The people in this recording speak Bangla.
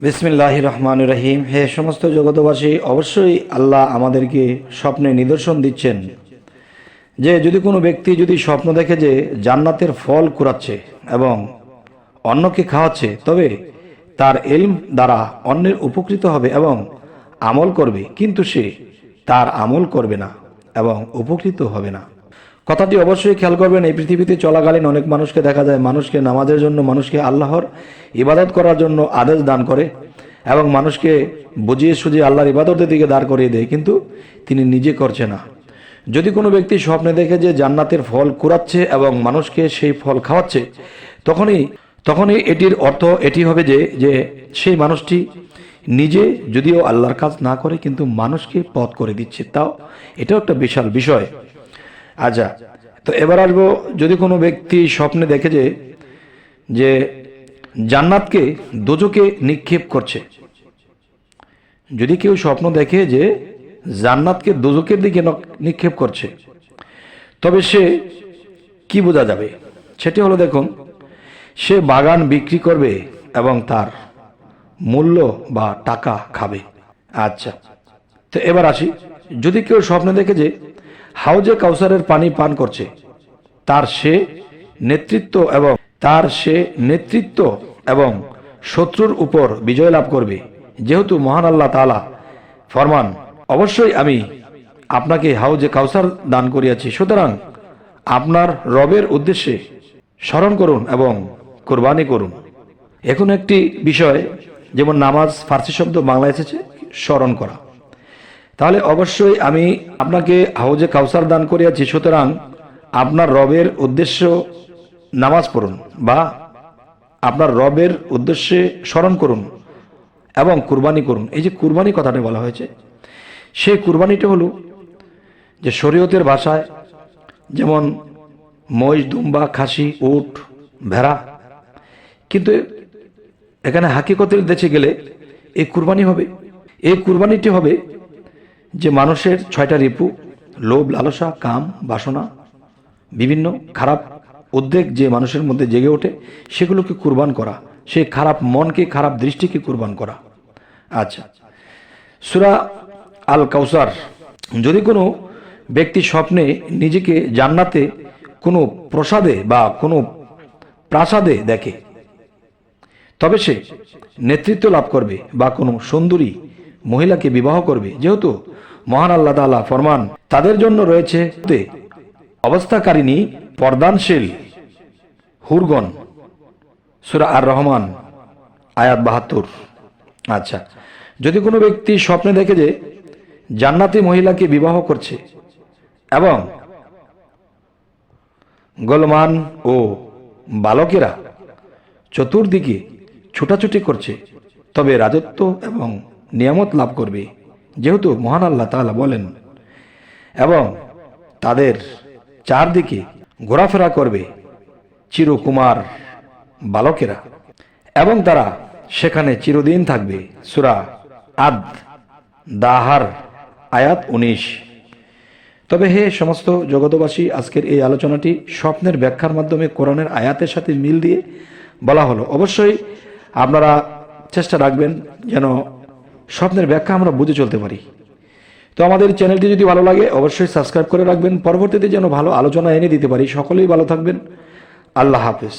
বিসমিল্লাহির রহমানির রহিম। হে সমস্ত জগতবাসী, অবশ্যই আল্লাহ আমাদেরকে স্বপ্নে নিদর্শন দিচ্ছেন যে যদি কোনো ব্যক্তি যদি স্বপ্ন দেখে যে জান্নাতের ফল কুড়াচ্ছে এবং অন্যকে খাওয়াচ্ছে, তবে তার ইলম দ্বারা অন্যের উপকৃত হবে এবং আমল করবে, কিন্তু সে তার আমল করবে না এবং উপকৃত হবে না। কথাটি অবশ্যই খেয়াল করবেন। এই পৃথিবীতে চলাকালীন অনেক মানুষকে দেখা যায় মানুষকে নামাজের জন্য, মানুষকে আল্লাহর ইবাদত করার জন্য আদেশ দান করে এবং মানুষকে বুঝিয়ে সুঝিয়ে আল্লাহর ইবাদতের দিকে দাঁড় করিয়ে দেয়, কিন্তু তিনি নিজে করছে না। যদি কোনো ব্যক্তি স্বপ্নে দেখে যে জান্নাতের ফল কুড়াচ্ছে এবং মানুষকে সেই ফল খাওয়াচ্ছে, তখনই এটির অর্থ এটি হবে যে সেই মানুষটি নিজে যদিও আল্লাহর কাজ না করে কিন্তু মানুষকে পথ করে দিচ্ছে। তাও এটাও একটা বিশাল বিষয়। আচ্ছা, তো এবার আসবো, যদি কোনো ব্যক্তি স্বপ্নে দেখে যে জান্নাতকে দোজখে নিক্ষেপ করছে, যদি কেউ স্বপ্ন দেখে যে জান্নাতকে দোজখের দিকে নিক্ষেপ করছে, তবে সে কি বোঝা যাবে? সেটি হলো, দেখুন, সে বাগান বিক্রি করবে এবং তার মূল্য বা টাকা খাবে। আচ্ছা, তো এবার আসি, যদি কেউ স্বপ্নে দেখে যে হাউজে কাউসারের পানি পান করছে, তার সে নেতৃত্ব এবং শত্রুর উপর বিজয় লাভ করবে, যেহেতু মহান আল্লাহ তাআলা ফরমান, অবশ্যই আমি আপনাকে হাউজে কাউসার দান করিয়াছি, সুতরাং আপনার রবের উদ্দেশ্যে স্মরণ করুন এবং কোরবানি করুন। এখন একটি বিষয়, যেমন নামাজ ফার্সি শব্দ বাংলায় এসেছে স্মরণ করা, তাহলে অবশ্যই আমি আপনাকে হাউজে কাউসার দান করিয়াছি, সুতরাং আপনার রবের উদ্দেশ্য নামাজ পড়ুন বা আপনার রবের উদ্দেশ্যে স্মরণ করুন এবং কুরবানি করুন। এই যে কুরবানি কথাটা বলা হয়েছে, সেই কুরবানিটা হলো যে শরীয়তের ভাষায় যেমন মহিষ, দুম্বা, খাসি, উট, ভেড়া, কিন্তু এখানে হাকিকতের দেশে গেলে এই কুরবানিটি হবে যে মানুষের 6টা রিপু, লোভ, লালসা, কাম, বাসনা, বিভিন্ন খারাপ উদ্বেগ যে মানুষের মধ্যে জেগে ওঠে, সেগুলোকে কুরবান করা, সেই খারাপ মনকে, খারাপ দৃষ্টিকে কুরবান করা। আচ্ছা, সূরা আল কাউসার, যদি কোনো ব্যক্তি স্বপ্নে নিজেকে জান্নাতে কোনো প্রসাদে বা কোনো প্রাসাদে দেখে, তবে সে নেতৃত্ব লাভ করবে বা কোনো সুন্দরী মহিলাকে বিবাহ করবে, যেহেতু মহান আল্লাহ তাআলা ফরমান, তাদের জন্য রয়েছে অবস্থাকারিণী পর্দানশীল হুরগণ, সূরা আর রহমান আয়াত 72। আচ্ছা, যদি কোনো ব্যক্তি স্বপ্নে দেখে যে জান্নাতি মহিলাকে বিবাহ করছে এবং গোলমান ও বালকেরা চতুর্দিকে ছুটাছুটি করছে, তবে রাজত্ব এবং নিয়ামত লাভ করবে, যেহেতু মহান আল্লাহ তাআলা বলেন, এবং তাদের চারদিকে ঘোরাফেরা করবে চিরকুমার বালকেরা এবং তারা সেখানে চিরদিন থাকবে। সূরা আদ দাহার আয়াত 19। তবে হে সমস্ত জগতবাসী, আজকের এই আলোচনাটি স্বপ্নের ব্যাখ্যার মাধ্যমে কোরআনের আয়াতের সাথে মিল দিয়ে বলা হলো। অবশ্যই আপনারা চেষ্টা রাখবেন যেন স্বপ্নের ব্যাখ্যা আমরা বুঝে চলতে পারি। তো আমাদের চ্যানেলটি যদি ভালো লাগে অবশ্যই সাবস্ক্রাইব করে রাখবেন, পরবর্তীতে যেন ভালো আলোচনা এনে দিতে পারি। সকলেই ভালো থাকবেন। আল্লাহ হাফেজ।